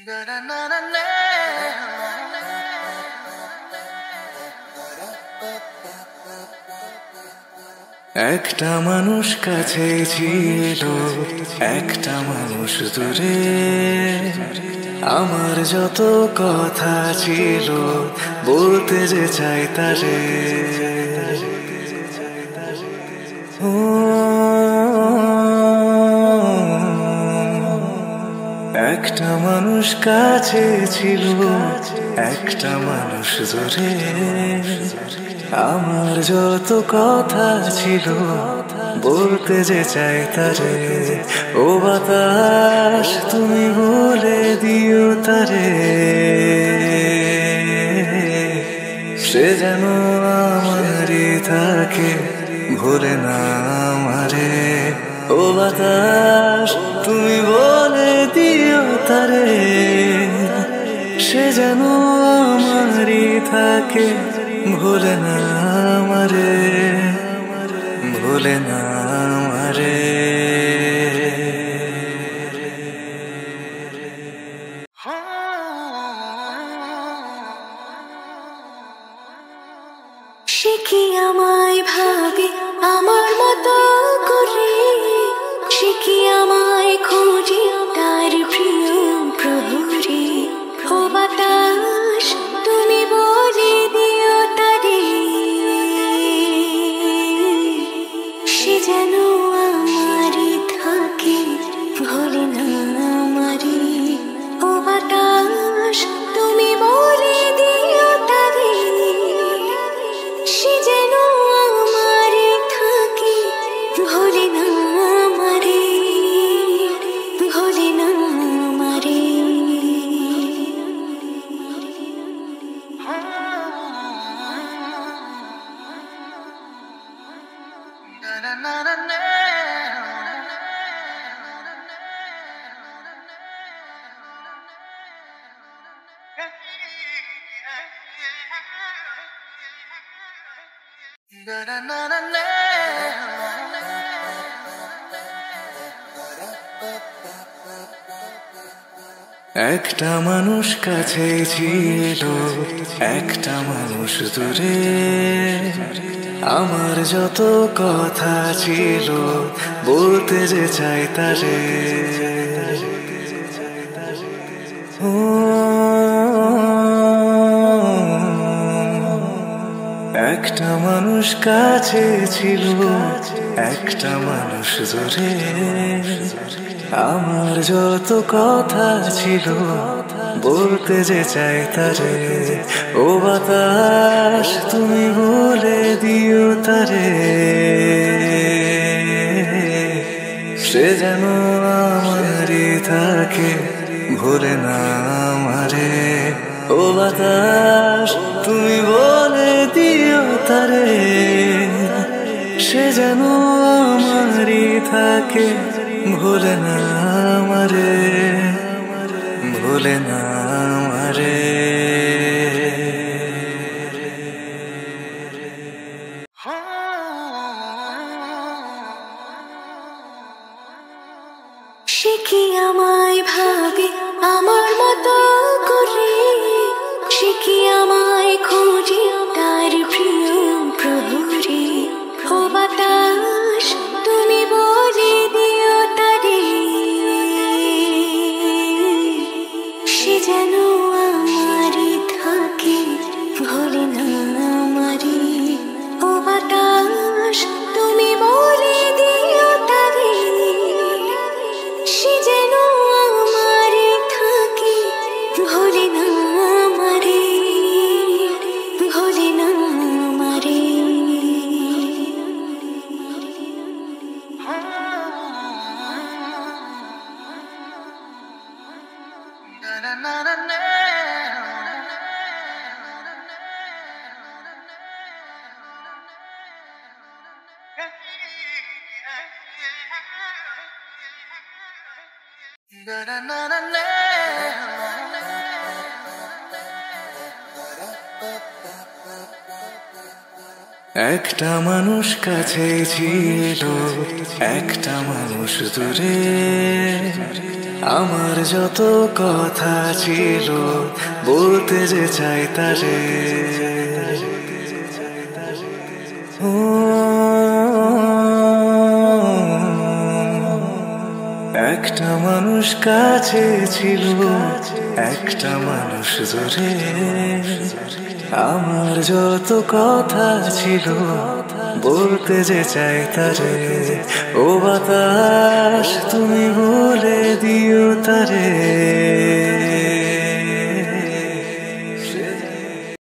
একটা মানুষ কাছে ছিল, একটা মানুষ দূরে। আমার যত কথা ছিল বলতে যে চাই তারে। একটা মানুষ কাছে ছিল, একটা মানুষ দূরে। আমার যত কথা ছিল বলতে যে চাই তারে। ও বাতাস তুমি বলে দিও তারে, সে যেন আমারই থাকে, ভুলে না আমারে। ও বাতাস তুমি বলে দিও তারে, সে যেন আমারই থাকে, ভুলে না আমারে, ভুলে না আমারে। সে কি আমায় ভাবে আমার মতো করে, সে কি আমায় খোঁজে তার প্রিয় প্রহরে। ও বাতাস তুমি বলে দিও তারে, সে যেন আমারই থাকে, ভোলে না আমারে। ও বাতাস তুমি বলে দিও তারে, সে যেন আমারে থাকে, ভোলে না আমারে, ভোলে না আমারে। একটা মানুষ কাছে ছিল, একটা মানুষ দূরে। আমার যত কথা ছিল বলতে যে চাই তারে। একটা মানুষ কাছে ছিল, একটা মানুষ দূরে। আমার যত কথা ছিল বলতে যে চাই তারে। ও বাতাস তুমি বলে দিও তারে, সে যেন আমারই থাকে, ভুলে না আমারে। ও বাতাস তুমি বলে দিও তারে, সে যেন আমারই থাকে, ভুলে না আমারে, ভুলে না আমারে। সে কি আমায় ভাবে আমার মতো করে, সে কি আমায় খোঁজে তার প্রিয় প্রহরে। ও বাতাস তুমি বলে দিও তারে, সে যেন আমারই থাকে, ভোলে না আমারে। ও বাতাস তুমি বলে দিও তারে, সে যেন আমারে থাকে, ভোলে না আমারে, ভোলে না আমারে। একটা মানুষ কাছে ছিল, একটা মানুষ দূরে। আমার যত কথা ছিল বলতে যে চাই তারে, একটা মানুষ কাছে ছিল, একটা মানুষ দূরে। আমার যত কথা ছিল বলতে যে চাই তারে, ও বাতাস তুমি